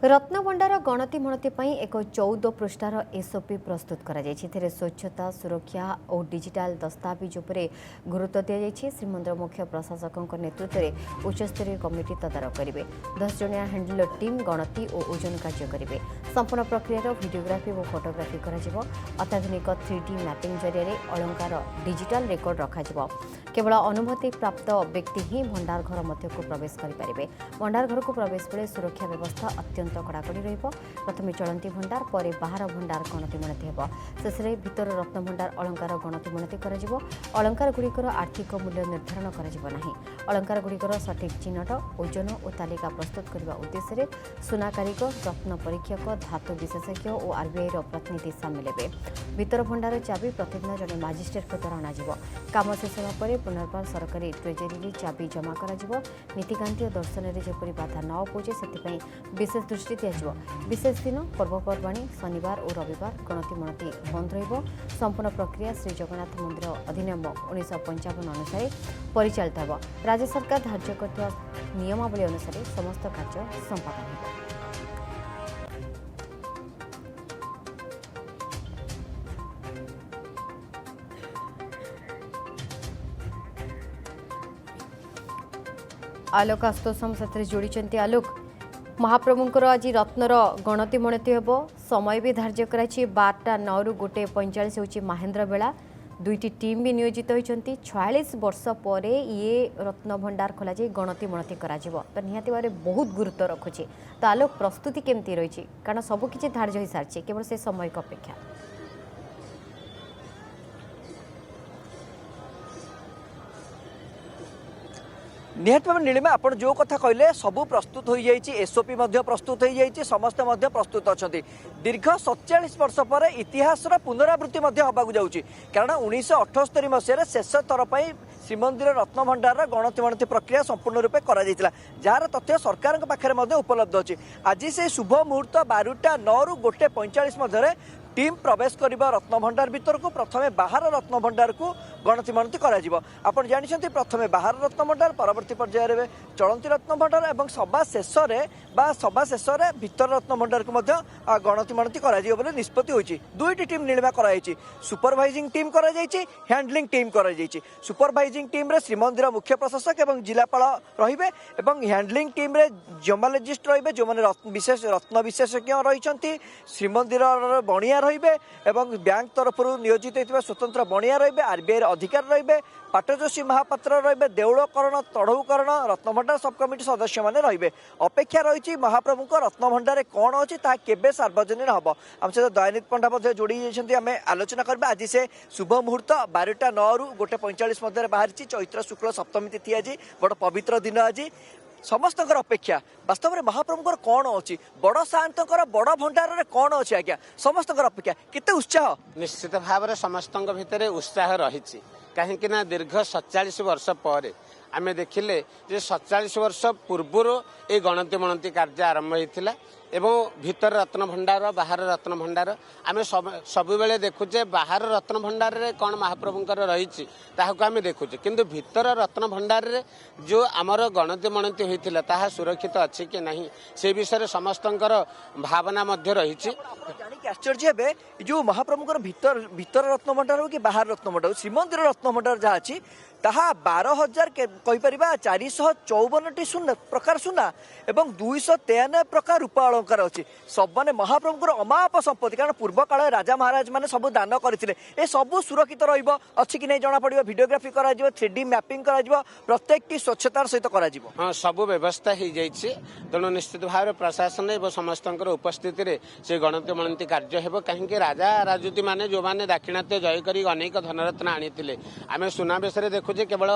रत्नभंडार गणति मणति एक 14 पृष्ठार एसओपी प्रस्तुत कर स्वच्छता सुरक्षा और डिजिटाल दस्तावेज उपर गुरुत्व दि श्रीमंदिर मुख्य प्रशासक नेतृत्व में उच्चस्तरीय कमिटी तदारख करेंगे। 10 जणिया हैंडलर टीम गणति और ओजन कार्य करेंगे। संपूर्ण प्रक्रिया भिडियोग्राफी और फोटोग्राफी अत्याधुनिक 3D मैपिंग जरिए अलंकार डिजिटाल रेकर्ड रखा केवल अनुमति प्राप्त व्यक्ति ही भंडार घर मध्य को प्रवेश करेंगे। भंडार घर को प्रवेश बेले सुरक्षा व्यवस्था अत्यंत कड़ाकड़ी प्रथमे चलती भंडार पर बाहर भंडार गणति मणति शेष में भितर रत्न भंडार अलंकार गणति मणति अलंकार गुड़िकर आर्थिक मूल्य निर्धारण कर अलंकार गुड़िकर सठिक चिन्हट ओजन और तालिका प्रस्तुत करने उद्देश्य सुना कारीगर रत्न परीक्षक धातु विशेषज्ञ और आरबीआई प्रतिनिधि सामिल हे। भितर भंडार चाबी प्रतिदिन जड़े माजिस्ट्रेट द्वारा अणाଯିव। काम शेष होगा पुनर्बार सरकारी ट्रेजेरी चाबी जमा कर नीतिकांति और दर्शन में जपरी बाधा न पहुंचे से विशेष दृष्टि दिज्व। विशेष दिन पर्वपर्वाणी शनिवार और रविवार गणति मणति बंद संपूर्ण प्रक्रिया श्री जगन्नाथ मंदिर अधिनियम 1955 अनुसार परिचालित हो। राज्य सरकार धार्य कर नियमावली अनुसार समस्त कार्य संपादन हो। आलोक आस्तोषम साथ जोड़ी आलोक महाप्रभुंर आज रत्नर गणति मणति हे समय भी धार्य कर 12:09 रु 1:45 होची महेंद्र बेला दुईटी टीम भी नियोजित होती 46 वर्ष पर ये रत्न भंडार खोल गणति मणति तो निहाती भाव बहुत गुरुत्व रखुच्छी। तो आलोक प्रस्तुति केमती रही कारण सबकि धार्य हो सारी केवल से समय अपेक्षा निहत भाव नीलिमा आप जो कथा कहले सबू प्रस्तुत हो जाइए। एसओपी प्रस्तुत हो जाइए। समस्त प्रस्तुत अच्छा दीर्घ 47 वर्ष पर इतिहास पुनरावृत्ति होगा जाऊँगी कारण 1978 मसीह शेष थर पर श्रीमंदिर रत्नभंडार गणति मणति प्रक्रिया संपूर्ण रूपे जार तथ्य सरकार पाखे उपलब्ध अच्छी। आज से शुभ मुहूर्त 12:09 रु 1:45 मध्य टीम प्रवेश करिबा रत्नभंडार भीतर को प्रथमे बाहर रत्नभंडार को गणति मणति आपण जानिछन्ति प्रथमे बाहर रत्नभंडार परवर्ती पर्याय रे चलंती रत्नभंडार एवं सभा शेष रे भीतर रत्नभंडार को मध्य गणति मणति बोले निष्पत्ति होइछि। दुईटी टीम निर्माण कराइछि। सुपरवाइजिंग टीम कराइछि, हैंडलिंग टीम कराइछि। सुपरवाइजिंग टीम रे श्रीमंदिर मुख्य प्रशासक एवं जिलापाल रहिबे एवं हैंडलिंग टीम रे जियोलॉजिस्ट रहिबे जो माने विशेष रत्न विशेषज्ञ रहिछन्ति। श्रीमंदिर बणिया रहिबे एवं बैंक तरफ नियोजित होइतिबा स्वतंत्र बणिया रहिबे, आरबीआई अधिकारी रहिबे, पाटजोशी महापात्र रहिबे, देउलकरण तढ़ौकरण रत्नभंडार सब कमिटी सदस्य माने रहिबे। अपेक्षा रही महाप्रभु रत्नभंडार कौन अच्छी ता केबे सार्वजनिक हम आम सहित दयानिधि पंडा जोड़ी जाइछन्ति। आम आलोचना करबा आज से शुभ मुहूर्त 12:09 रु 1:45 मध्य बाहरी चैत्र शुक्ल सप्तमी तिथि आज बड़ पवित्र दिन। आज समस्त अपेक्षा वास्तव में महाप्रभुर कौन अच्छी बड़ सात बड़ भंडार कौन अच्छी आज्ञा समस्त अपेक्षा केते उत्साह निश्चित भाव समस्त भितर उत्साह रही कहीं दीर्घ 47 वर्ष पर आमे देखिले जे 47 वर्ष पूर्वर ये गणति मणति कार्य आरंभ होता एवं भीतर रत्न भंडार बाहर रत्न भंडार आमे सब बेले देखुचे बाहर रत्न भंडार रे कौन महाप्रभुंकर रही आमे देखुचे किंतु भीतर रत्न भंडार रे जो आमर गणति मणति होइथिला ताहा सुरक्षित अच्छी कि नहीं से विषय समस्तंकर भावना मध्य रही। आश्चर्य हे जो महाप्रभुंकर भीतर रत्न भंडार हो कि बाहर रत्न भंडार श्रीमंदिर रत्न भंडार जहाँ अच्छी ताहा 12,000 कहीपर 454 सुना प्रकार सुना एवं 293 प्रकार रूपा अलंकार अच्छी सब माने महाप्रभुर अमाप संपत्ति कारण पूर्व काल राजा महाराज माने सब दान करथिले ए सब सुरक्षित रहिबो अच्छी कि नहीं जना पड़िबो। वीडियोग्राफी करा जिवो 3D मैपिंग करा जिवो प्रत्येक स्वच्छतार सहित करा जिवो। हां सब व्यवस्था हो जाइछि तेणु निश्चित भाव प्रशासन एवं समस्तंकर उपस्थिति रे से गणति मणति कार्य हेबो कहीं राजा राजूती माने जो माने दाक्षिणात्य जय करी अनेक धनरत्न आनिथिले आमे सुनाबेश रे देखु केवल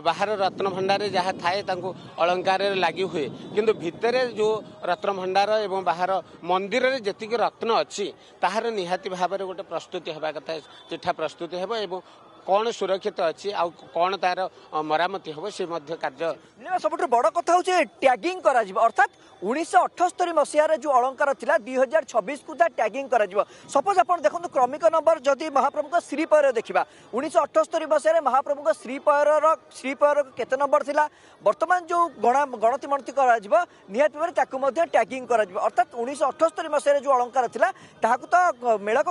बाहर रत्न भंडार जहाँ थाए अलंकार लगी हुए किंतु भितर जो रत्न भंडार एवं बाहर मंदिर रे जतिक रत्न अच्छी ताहार निहाती भाव गोटे प्रस्तुति हेबा कथा चिठा प्रस्तुति हेबो एवं कौन सुरक्षित अच्छी आ कौन तार मरामती हम से कार्य सब बड़ कथा हूँ टैगिंग अर्थात 1978 मसीह जो अलंकार था 2026 को टैगिंग सपोज आप देखो क्रमिक नंबर जदि महाप्रभु श्रीपयर देखा 1978 मसीह महाप्रभु श्रीपयर केते नंबर थिला वर्तमान जो गणति मणति निहत भाव टैगिंग अर्थात 1978 मसीह जो अलंकार था तो मेलक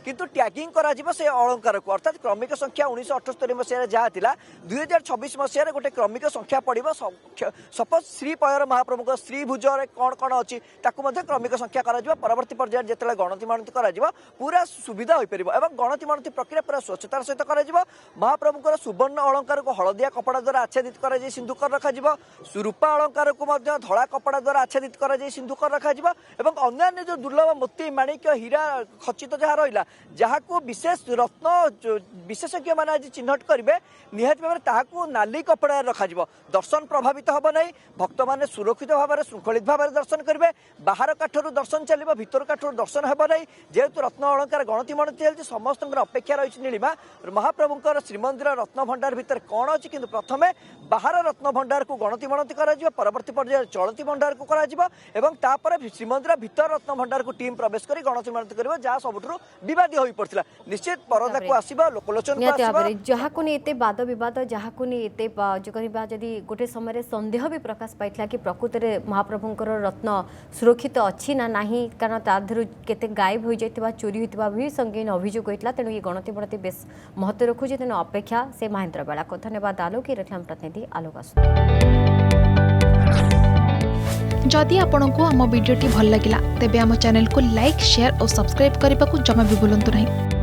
किंतु टैगिंग से अलंकार को अर्थात क्रमिक संख्या 1978 मसीह जहाँ था 2026 मसीह गोटे क्रमिक संख्या पड़ो सपोज श्रीपयर महाप्रभु श्रीभुज कौन कौन अच्छी क्रमिक संख्या परवर्ती पर्यायर जिते गणति मणति पूरा सुविधा हो पार और गणति मणति प्रक्रिया पूरा स्वच्छतार सहित कर महाप्रभुଙ୍କର सुवर्ण अलंकार को हलदिया कपड़ा द्वारा आच्छादित कर सिंधुकर रखा रूपा अलंकार को धला कपड़ा द्वारा आच्छादित कर सिंधुकर रखा अन्य जो दुर्लभ मोती माणिक हीरा खचित जहाँ रहा जहाँ को विशेष रत्न विशेषज्ञ मैंने आज चिन्हट करेंगे निहत भाव में नाली कपड़ा रखा दर्शन प्रभावित हम ना भक्त मैंने सुरक्षित भाव में श्रृंखलित भाव में दर्शन करेंगे बाहर काठर दर्शन चलो भीतर काठर दर्शन हम ना जेहेतु रत्न अलंकार गणति मणति चलती समस्त अपेक्षा रही नीलिमा महाप्रभुंर श्रीमंदिर रत्न भंडार भितर कौन अच्छी किंतु प्रथमे बाहर रत्न भंडार को गणति मणति परवर्ती पर्यायर चलती भंडार को तापर श्रीमंदिर भितर रत्न भंडार को टीम प्रवेश कर गणति मणति कर जहाँ सबुठ विवादी हो पड़ता निश्चित परदा को आसवा लोकलोचन जहाँ को नहीं वाद बद जहाँ को नहीं जो कहवा जदि गोटे समय संदेह भी प्रकाश पाई कि प्रकृत में महाप्रभुंर रत्न सुरक्षित अच्छी ना नहीं कारण तादर केते गायब हो जाता चोरी होता भी संगीन अभियोग होता तेणु ये गणति मणति बेस महत्व रखुचे तेणु अपेक्षा से महेंद्र बेला को धन्यवाद आलोक रेखलाम प्रतिनिधि आलोक आसु जदि आपंक आम भिडी भल लगा तेब आम चैनल को लाइक शेयर और सब्सक्राइब करने को जमा भी भूलु नहीं।